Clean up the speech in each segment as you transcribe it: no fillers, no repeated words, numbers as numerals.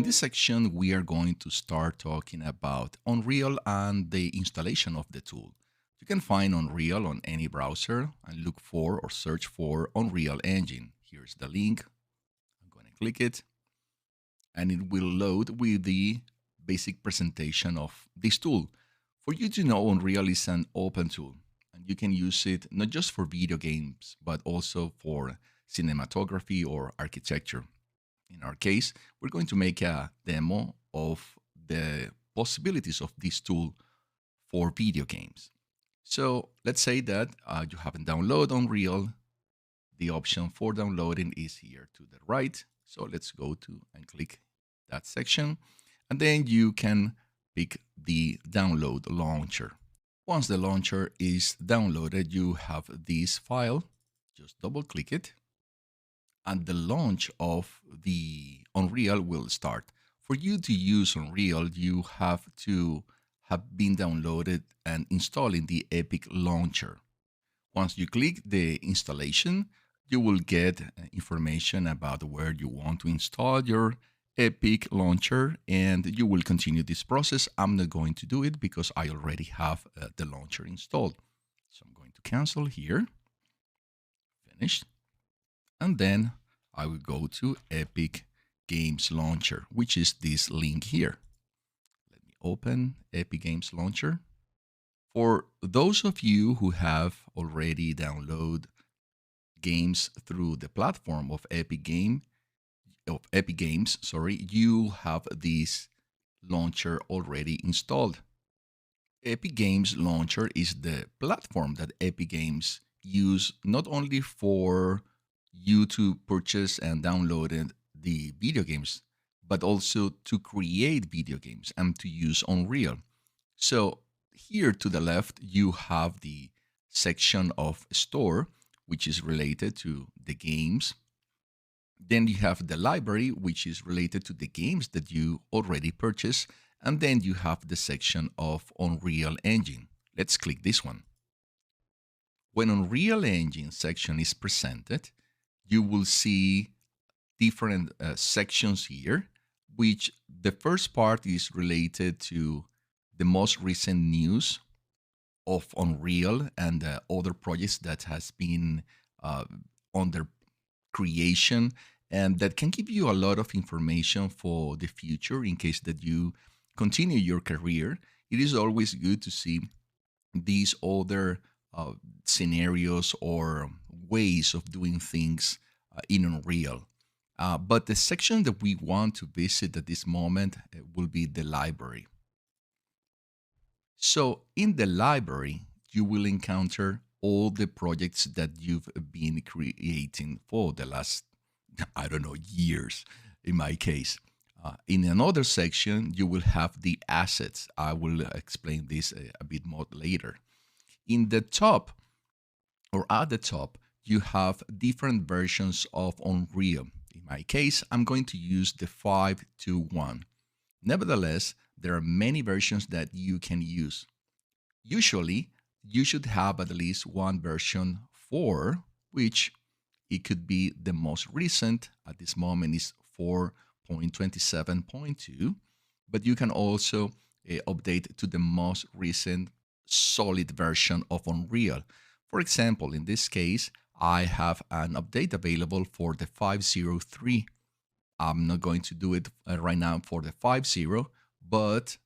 this section, we are going to start talking about Unreal and the installation of the tool. You can find Unreal on any browser and look for or search for Unreal Engine. Here's the link. I'm going to click it and it will load with the basic presentation of this tool. For you to know, Unreal is an open tool and you can use it not just for video games, but also for cinematography or architecture. In our case, we're going to make a demo of the possibilities of this tool for video games. So let's say that you haven't downloaded Unreal. The option for downloading is here to the right. So let's go to and click that section. And then you can pick the download launcher. Once the launcher is downloaded, you have this file. Just double click it and the launch of the Unreal will start. For you to use Unreal, you have to have been downloaded and installing the Epic Launcher. Once you click the installation, you will get information about where you want to install your Epic Launcher, and you will continue this process. I'm not going to do it because I already have the launcher installed. So I'm going to cancel here, finished. And then I will go to Epic Games Launcher, which is this link here. Let me open Epic Games Launcher. For those of you who have already downloaded games through the platform of Epic Games, you have this launcher already installed. Epic Games Launcher is the platform that Epic Games use not only for you to purchase and download the video games, but also to create video games and to use Unreal. So here to the left, you have the section of store, which is related to the games. Then you have the library, which is related to the games that you already purchased. And then you have the section of Unreal Engine. Let's click this one. When Unreal Engine section is presented, you will see different sections here, which the first part is related to the most recent news of Unreal and other projects that has been under creation, and that can give you a lot of information for the future in case that you continue your career. It is always good to see these other scenarios or ways of doing things in Unreal. But the section that we want to visit at this moment will be the library. So in the library, you will encounter all the projects that you've been creating for the last, I don't know, years in my case. In another section, you will have the assets. I will explain this a bit more later. In the top, or at the top, you have different versions of Unreal. In my case, I'm going to use the 5.2.1. Nevertheless, there are many versions that you can use. Usually, you should have at least one version 4, which it could be the most recent. At this moment is 4.27.2, but you can also update to the most recent solid version of Unreal. For example, in this case, I have an update available for the 5.03. I'm not going to do it right now for the 5.0, but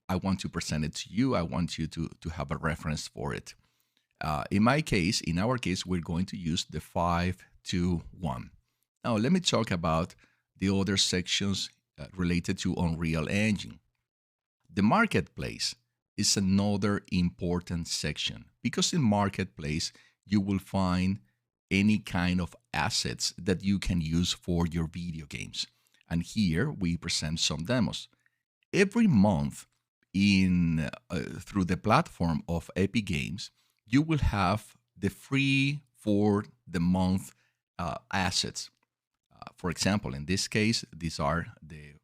I want to present it to you. I want you to have a reference for it. In our case, we're going to use the 5.2.1. Now, let me talk about the other sections related to Unreal Engine. The marketplace is another important section because in marketplace, you will find any kind of assets that you can use for your video games. And here we present some demos. Every month through the platform of Epic Games, you will have the free for the month assets. For example, in this case, these are the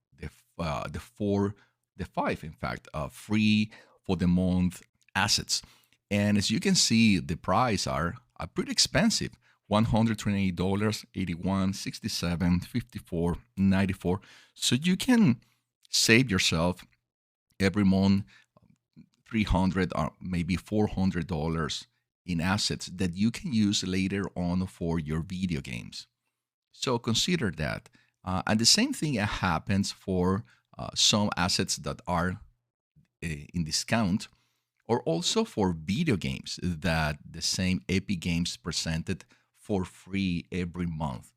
five, in fact, free for the month assets. And as you can see, the price are pretty expensive. $128, 81, 67, 54, 94. So you can save yourself every month 300 or maybe $400 in assets that you can use later on for your video games. So consider that. And the same thing happens for some assets that are in discount, or also for video games that the same Epic Games presented for free every month.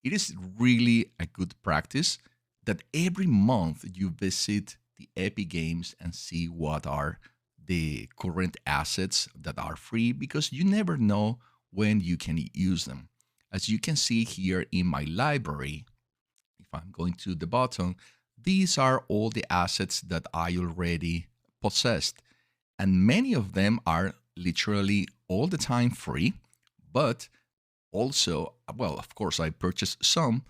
It is really a good practice that every month you visit the Epic Games and see what are the current assets that are free, because you never know when you can use them. As you can see here in my library, if I'm going to the bottom, these are all the assets that I already possessed. And many of them are literally all the time free, but also, well, of course, I purchased some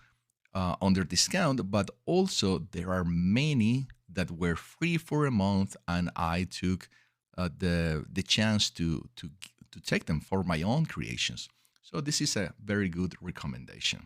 under discount, but also there are many that were free for a month, and I took the chance to take them for my own creations. So this is a very good recommendation.